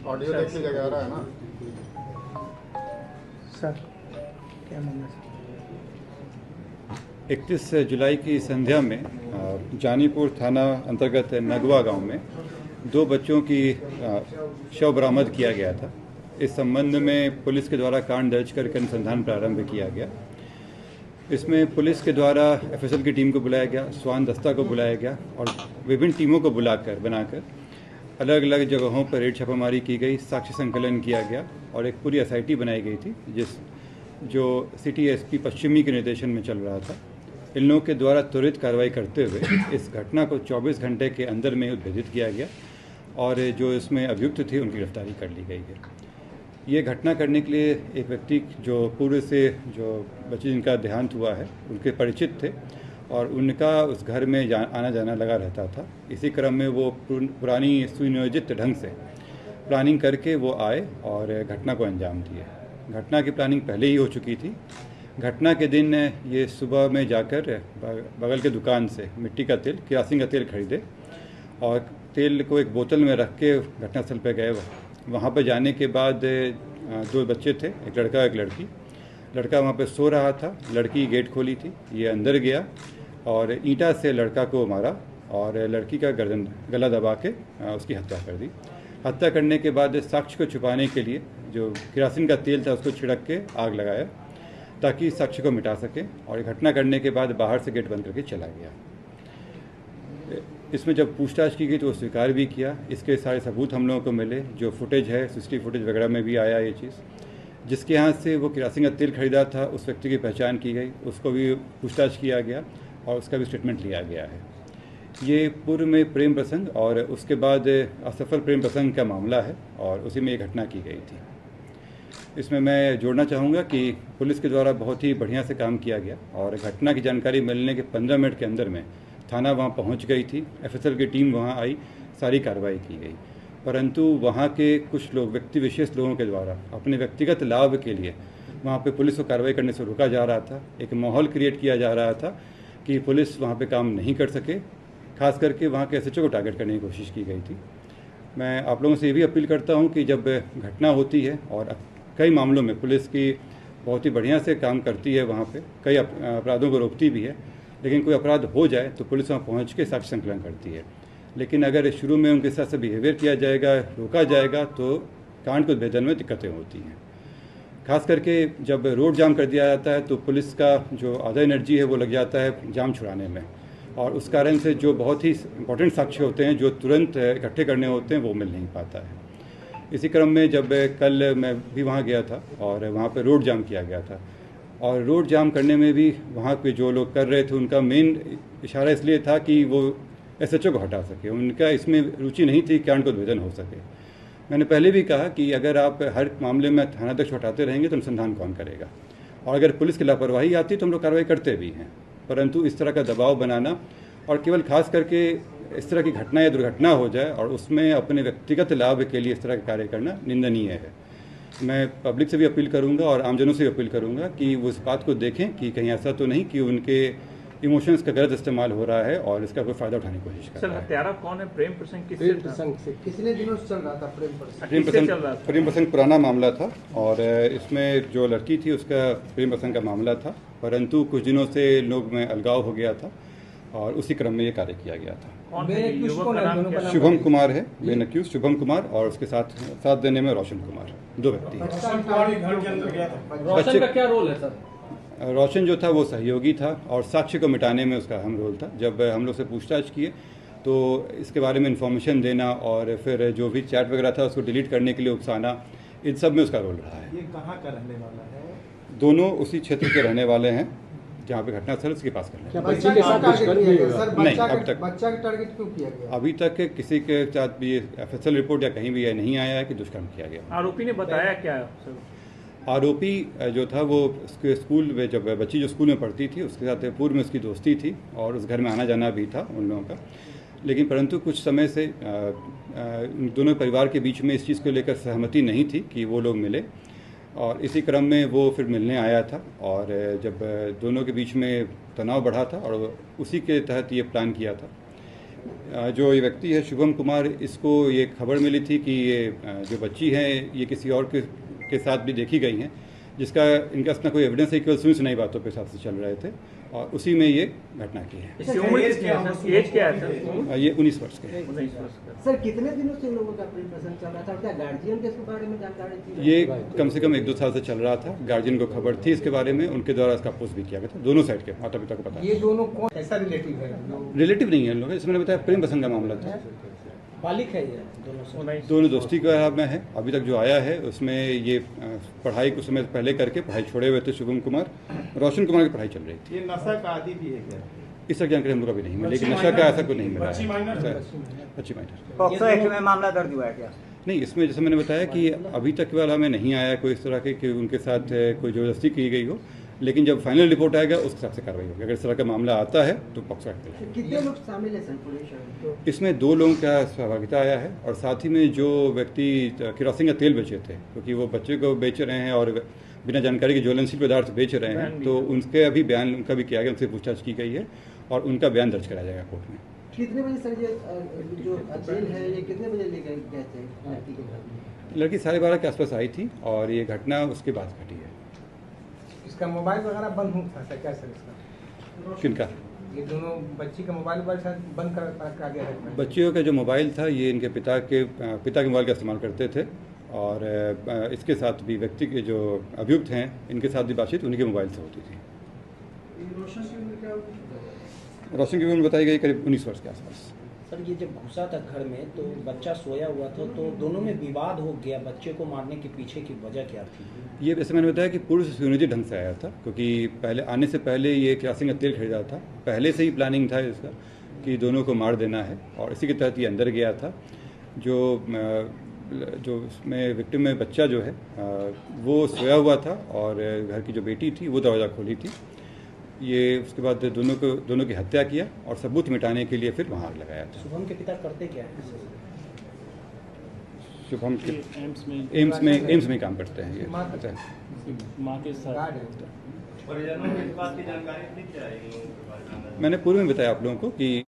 Audio देख लिया जा रहा है ना सर? क्या मामला सर? 31 जुलाई की संध्या में जानीपुर थाना अंतर्गत नगवा गांव में 2 बच्चों की शव बरामद किया गया था। इस संबंध में पुलिस के द्वारा कांड दर्ज करके अनुसंधान प्रारंभ किया गया। इसमें पुलिस के द्वारा एफएसएल की टीम को बुलाया गया, स्वान दस्ता को बुलाया गया और विभिन्न टीमों को बनाकर अलग अलग जगहों पर रेड छापामारी की गई, साक्ष्य संकलन किया गया और एक पूरी एसआईटी बनाई गई थी जो सिटी एसपी पश्चिमी के निर्देशन में चल रहा था। इन लोगों के द्वारा त्वरित कार्रवाई करते हुए इस घटना को 24 घंटे के अंदर में उद्भेदित किया गया और जो इसमें अभियुक्त थे उनकी गिरफ्तारी कर ली गई है। ये घटना करने के लिए एक व्यक्ति जो पूर्व से जो बच्चे जिनका देहांत हुआ है उनके परिचित थे और उनका उस घर में आना जाना लगा रहता था। इसी क्रम में वो पुरानी सुनियोजित ढंग से प्लानिंग करके वो आए और घटना को अंजाम दिए। घटना की प्लानिंग पहले ही हो चुकी थी। घटना के दिन ये सुबह में जाकर बगल के दुकान से मिट्टी का तेल, किरासिन का तेल खरीदे और तेल को एक बोतल में रख के घटनास्थल पर गए। वहाँ पर जाने के बाद 2 बच्चे थे, एक लड़का एक लड़की। लड़का वहाँ पे सो रहा था, लड़की गेट खोली थी। ये अंदर गया और ईंटा से लड़का को मारा और लड़की का गर्दन गला दबा के उसकी हत्या कर दी। हत्या करने के बाद साक्ष्य को छुपाने के लिए जो किरासिन का तेल था उसको छिड़क के आग लगाया ताकि साक्ष्य को मिटा सके और घटना करने के बाद बाहर से गेट बंद करके चला गया। इसमें जब पूछताछ की गई तो वो स्वीकार भी किया। इसके सारे सबूत हम लोगों को मिले, जो फुटेज है सीसीटीवी फुटेज वगैरह में भी आया ये चीज़। जिसके यहाँ से वो किरासिन का तेल खरीदा था उस व्यक्ति की पहचान की गई, उसको भी पूछताछ किया गया और उसका भी स्टेटमेंट लिया गया है। ये पूर्व में प्रेम प्रसंग और उसके बाद असफल प्रेम प्रसंग का मामला है और उसी में ये घटना की गई थी। इसमें मैं जोड़ना चाहूँगा कि पुलिस के द्वारा बहुत ही बढ़िया से काम किया गया और घटना की जानकारी मिलने के 15 मिनट के अंदर में थाना वहाँ पहुँच गई थी, एफएसएल की टीम वहाँ आई, सारी कार्रवाई की गई। परंतु वहाँ के कुछ लोग, व्यक्ति विशेष लोगों के द्वारा अपने व्यक्तिगत लाभ के लिए वहाँ पे पुलिस को कार्रवाई करने से रोका जा रहा था। एक माहौल क्रिएट किया जा रहा था कि पुलिस वहाँ पे काम नहीं कर सके। खास करके वहाँ के एसएचओ को टारगेट करने की कोशिश की गई थी। मैं आप लोगों से ये भी अपील करता हूँ कि जब घटना होती है और कई मामलों में पुलिस की बहुत ही बढ़िया से काम करती है, वहाँ पे कई अपराधों को रोकती भी है, लेकिन कोई अपराध हो जाए तो पुलिस वहाँ पहुँच के साक्ष्य संकलन करती है। लेकिन अगर शुरू में उनके साथ से बिहेवियर किया जाएगा, रोका जाएगा, तो कांड को भेदन में दिक्कतें होती हैं। खास करके जब रोड जाम कर दिया जाता है तो पुलिस का जो आधा एनर्जी है वो लग जाता है जाम छुड़ाने में और उस कारण से जो बहुत ही इंपॉर्टेंट साक्ष्य होते हैं जो तुरंत इकट्ठे करने होते हैं वो मिल नहीं पाता है। इसी क्रम में जब कल मैं भी वहाँ गया था और वहाँ पे रोड जाम किया गया था और रोड जाम करने में भी वहाँ पे जो लोग कर रहे थे उनका मेन इशारा इसलिए था कि वो एसएचओ को हटा सके। उनका इसमें रुचि नहीं थी कांड को उद्भेदन हो सके। मैंने पहले भी कहा कि अगर आप हर मामले में थानाध्यक्ष हटाते रहेंगे तो अनुसंधान कौन करेगा, और अगर पुलिस की लापरवाही आती तो हम लोग कार्रवाई करते भी हैं। परंतु इस तरह का दबाव बनाना और केवल खास करके इस तरह की घटना या दुर्घटना हो जाए और उसमें अपने व्यक्तिगत लाभ के लिए इस तरह का कार्य करना निंदनीय है। मैं पब्लिक से भी अपील करूंगा और आमजनों से भी अपील करूंगा कि वो इस बात को देखें कि कहीं ऐसा तो नहीं कि उनके इमोशंस का गलत इस्तेमाल हो रहा है और इसका कोई फायदा उठाने की कोशिश कर रहा है। सर, हत्यारा कौन है? प्रेम प्रसंग कितने दिनों से चल रहा था प्रेम प्रसंग पुराना मामला था और इसमें जो लड़की थी उसका प्रेम प्रसंग का मामला था, परंतु कुछ दिनों से लोग में अलगाव हो गया था और उसी क्रम में ये कार्य किया गया था। शुभम कुमार है मेन अक्यूज, शुभम कुमार, और उसके साथ देने में रोशन कुमार, 2 व्यक्ति हैं। रोशन का क्या रोल है सर? रोशन जो था वो सहयोगी था और साक्ष्य को मिटाने में उसका अहम रोल था। जब हम लोग से पूछताछ किए तो इसके बारे में इन्फॉर्मेशन देना और फिर जो भी चैट वगैरह था उसको डिलीट करने के लिए उकसाना, इन सब में उसका रोल रहा है। ये कहाँ का रहने वाला है? दोनों उसी क्षेत्र के रहने वाले हैं जहाँ पे घटनास्थल उसके पास करना है। बच्चा के साथ नहीं, अब तक बच्चा का टारगेट क्यों किया गया? अभी तक किसी के साथ भी एफएसएल रिपोर्ट या कहीं भी नहीं आया है कि दुष्कर्म किया गया। आरोपी ने बताया क्या सर? आरोपी जो था वो उसके स्कूल में, जब बच्ची जो स्कूल में पढ़ती थी उसके साथ पूर्व में उसकी दोस्ती थी और उस घर में आना जाना भी था उन लोगों का। लेकिन परंतु कुछ समय से दोनों परिवार के बीच में इस चीज़ को लेकर सहमति नहीं थी कि वो लोग मिले और इसी क्रम में वो फिर मिलने आया था और जब दोनों के बीच में तनाव बढ़ा था और उसी के तहत ये प्लान किया था। जो ये व्यक्ति है शुभम कुमार, इसको ये खबर मिली थी कि ये जो बच्ची हैं ये किसी और के साथ भी देखी गई हैं, जिसका इनका अपना कोई एविडेंस है, केवल सुनी सुनाई बातों के हिसाब से चल रहे थे और उसी में ये घटना की है। इसकी उम्र कितनी है सर? एज क्या है सर? ये 19 वर्ष के हैं। 19 वर्ष का। सर कितने दिनों से इन लोगों का प्रेम प्रसंग चल रहा था? क्या गार्जियन के इसके बारे में जानकारी थी? ये कम से कम 1-2 साल से चल रहा था। गार्जियन को खबर थी इसके बारे में, उनके द्वारा इसका अपोज भी किया गया था। दोनों साइड के माता पिता को पता है। ये दोनों कौन ऐसा रिलेटिव है? रिलेटिव नहीं है इन लोग, इसमें मैंने बताया प्रेम प्रसंग का मामला था। बालिक है ये दोनों से। दोनों दोस्ती के आराम में है। अभी तक जो आया है उसमें ये पढ़ाई कुछ समय पहले करके पढ़ाई छोड़े हुए थे शुभम कुमार। रोशन कुमार की पढ़ाई चल रही थी। ये नशा का आदी भी है क्या? इस तक जानकारी हम लोग अभी नहीं मिली, लेकिन नशा का ऐसा कोई नहीं मिला है। बच्ची माइनर। पॉक्सो एक्ट में मामला दर्ज हुआ है क्या? नहीं, इसमें जैसे मैंने बताया कि अभी तक वाला हमें नहीं आया कोई इस तरह के कि उनके साथ कोई ज़बरदस्ती की गई हो, लेकिन जब फाइनल रिपोर्ट आएगा उस हिसाब से कार्रवाई होगी। अगर इस तरह का मामला आता है तो पॉक्सो एक्ट में। कितने लोग शामिल है सर? इसमें 2 लोगों का सहभागिता आया है और साथ ही में जो व्यक्ति किरोसिन का तेल बेचे थे, क्योंकि वो बच्चे को बेच रहे हैं और बिना जानकारी के ज्वलनशील पदार्थ बेच रहे हैं, तो उनके अभी बयान उनका भी किया गया, उनसे पूछताछ की गई है और उनका बयान दर्ज कराया जाएगा कोर्ट में। कितने बजे सर ये जो जेल है ये कितने बजे ले गए थे लड़की के घर में? लड़की 12:30 के आसपास आई थी और ये घटना उसके बाद घटी है। इसका मोबाइल वगैरह बंद हुआ था क्या सर इसका? किनका? ये दोनों बच्ची का मोबाइल बंद कर दिया है। बच्चियों का जो मोबाइल था ये इनके पिता के मोबाइल का इस्तेमाल करते थे और इसके साथ भी व्यक्ति के जो अभियुक्त हैं इनके साथ भी बातचीत उन्हीं के मोबाइल से होती थी। रोशन की उम्र बताई गई करीब 19 वर्ष के आसपास। सर ये जब घुसा था घर में तो बच्चा सोया हुआ था, तो दोनों में विवाद हो गया। बच्चे को मारने के पीछे की वजह क्या थी? ये वैसे मैंने बताया कि पूर्व से सुनियोजित ढंग से आया था, क्योंकि पहले आने से पहले ये किरोसिन का तेल खरीदा था। पहले से ही प्लानिंग था इसका कि दोनों को मार देना है और इसी के तहत ये अंदर गया था। जो उसमें विक्टिम में बच्चा जो है वो सोया हुआ था और घर की जो बेटी थी वो दरवाज़ा खोली थी। ये उसके बाद दोनों की हत्या किया और सबूत मिटाने के लिए फिर वहाँ आग लगाया था। शुभम के पिता करते क्या है? शुभम के एम्स में काम करते हैं। ये माँ के साथ मैंने पूर्व में बताया आप लोगों को कि